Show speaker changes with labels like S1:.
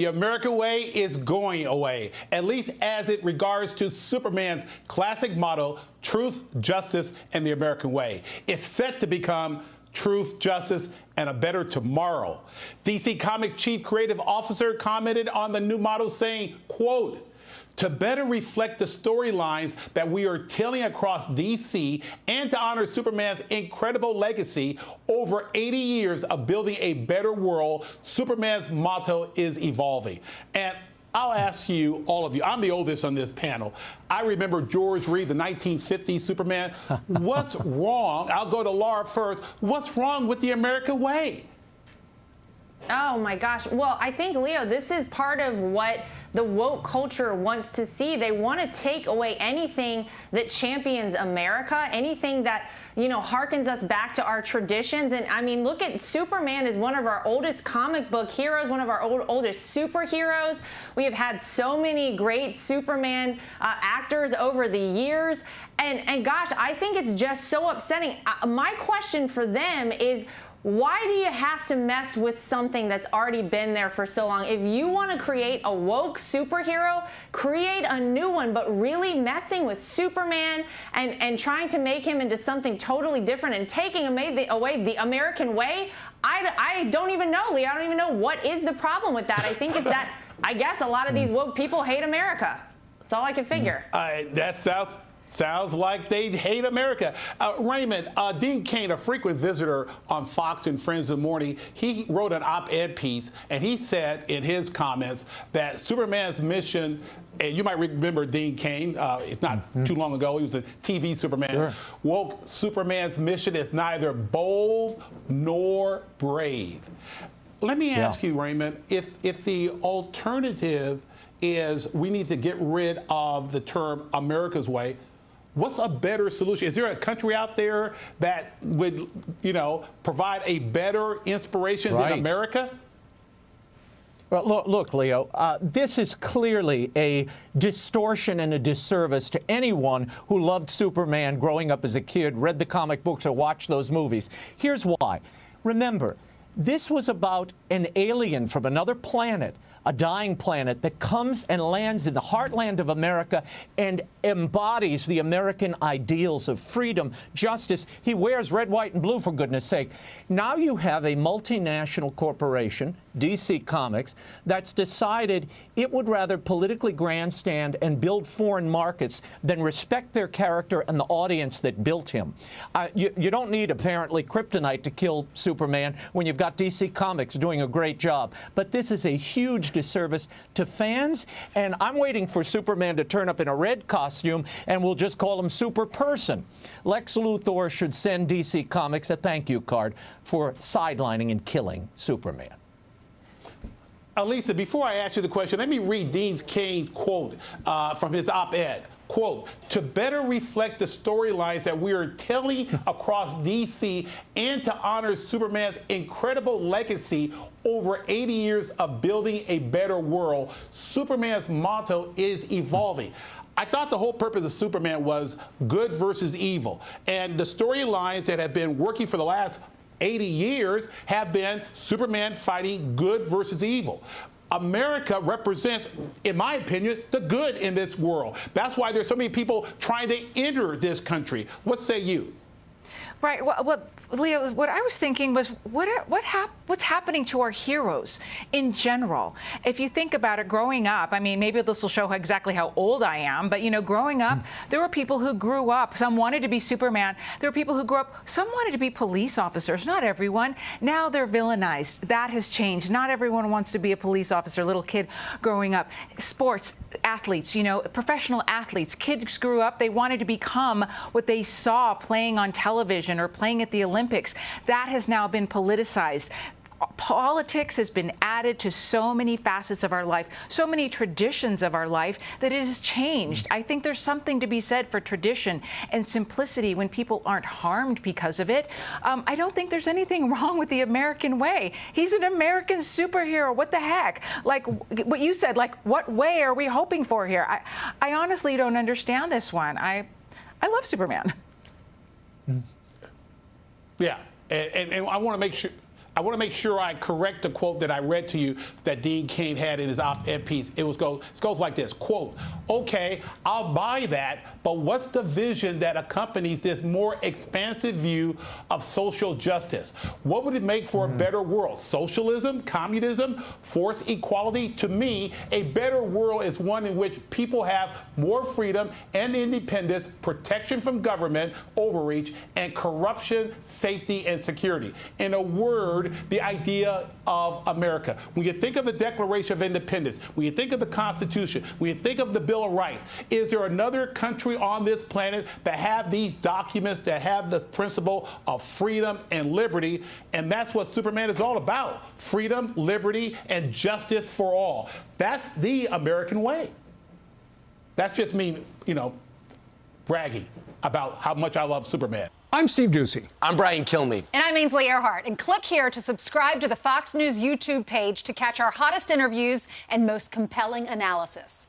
S1: The American way is going away, at least as it regards to Superman's classic motto, truth, justice, and the American way. It's set to become truth, justice, and a better tomorrow. DC Comics Chief Creative Officer commented on the new motto saying, quote, to better reflect the storylines that we are telling across DC and to honor Superman's incredible legacy over 80 years of building a better world, Superman's motto is evolving. And I'll ask you, all of you, I'm the oldest on this panel. I remember George Reed, the 1950s Superman. What's wrong? I'll go to Laura first. What's wrong with the American way?
S2: Oh my gosh. Well, I think, Leo, this is part of what the woke culture wants to see. They want to take away anything that champions America, anything that, you know, harkens us back to our traditions. And I mean, look at Superman is one of our oldest comic book heroes, one of our oldest superheroes. We have had so many great Superman actors over the years. And gosh, I think it's just so upsetting. My question for them is, why do you have to mess with something that's already been there for so long? If you want to create a woke superhero, create a new one, but really messing with Superman and trying to make him into something totally different and taking away the American way, I don't even know, Lee. I don't even know what is the problem with that. I think it's that, I guess a lot of these woke people hate America. That's all I can figure.
S1: That sounds like they hate America. Raymond, Dean Cain, a frequent visitor on Fox and Friends in the Morning, he wrote an op-ed piece, and he said in his comments that Superman's mission, and you might remember Dean Cain, it's not too long ago, he was a TV Superman. Sure. Woke Superman's mission is neither bold nor brave. Let me ask you, Raymond, if the alternative is we need to get rid of the term America's way, what's a better solution? Is there a country out there that would, you know, provide a better inspiration than America?
S3: Well, look, Leo, this is clearly a distortion and a disservice to anyone who loved Superman growing up as a kid, read the comic books, or watched those movies. Here's why. Remember, this was about an alien from another planet, a dying planet, that comes and lands in the heartland of America and embodies the American ideals of freedom, justice. He wears red, white, and blue, for goodness sake. Now you have a multinational corporation, DC Comics, that's decided it would rather politically grandstand and build foreign markets than respect their character and the audience that built him. You don't need, apparently, kryptonite to kill Superman when you've got DC Comics doing a great job. But this is a huge disservice to fans, and I'm waiting for Superman to turn up in a red costume, and we'll just call him Super Person. Lex Luthor should send DC Comics a thank you card for sidelining and killing Superman.
S1: Lisa, before I ask you the question, let me read Dean Cain's quote from his op-ed. Quote, to better reflect the storylines that we are telling across DC and to honor Superman's incredible legacy over 80 years of building a better world, Superman's motto is evolving. I thought the whole purpose of Superman was good versus evil. And the storylines that have been working for the last 80 years have been Superman fighting good versus evil. America represents, in my opinion, the good in this world. That's why there's so many people trying to enter this country. What say you?
S4: Right. Well, Leo, what I was thinking was, what's happening to our heroes in general? If you think about it, growing up, I mean, maybe this will show exactly how old I am, but, you know, growing up, there were people who grew up. Some wanted to be Superman. There were people who grew up. Some wanted to be police officers. Not everyone. Now they're villainized. That has changed. Not everyone wants to be a police officer, little kid growing up. Sports athletes, you know, professional athletes. Kids grew up. They wanted to become what they saw playing on television or playing at the Olympics. That has now been politicized. Politics has been added to so many facets of our life, so many traditions of our life, that it has changed. I think there's something to be said for tradition and simplicity when people aren't harmed because of it. I don't think there's anything wrong with the American way. He's an American superhero. What the heck? Like what you said, like what way are we hoping for here? I honestly don't understand this one. I love Superman.
S1: Yeah, and I want to make sure. I want to make sure I correct the quote that I read to you that Dean Cain had in his op-ed piece. It goes like this, quote, okay, I'll buy that, but what's the vision that accompanies this more expansive view of social justice? What would it make for a better world? Socialism, communism, forced equality? To me, a better world is one in which people have more freedom and independence, protection from government overreach, and corruption, safety, and security. In a word, the idea of America. When you think of the Declaration of Independence, when you think of the Constitution, when you think of the Bill of Rights, is there another country on this planet that have these documents, that have the principle of freedom and liberty? And that's what Superman is all about. Freedom, liberty, and justice for all. That's the American way. That's just me, bragging about how much I love Superman.
S5: I'm Steve Doocy.
S6: I'm Brian Kilmeade.
S7: And I'm Ainsley Earhart. And click here to subscribe to the Fox News YouTube page to catch our hottest interviews and most compelling analysis.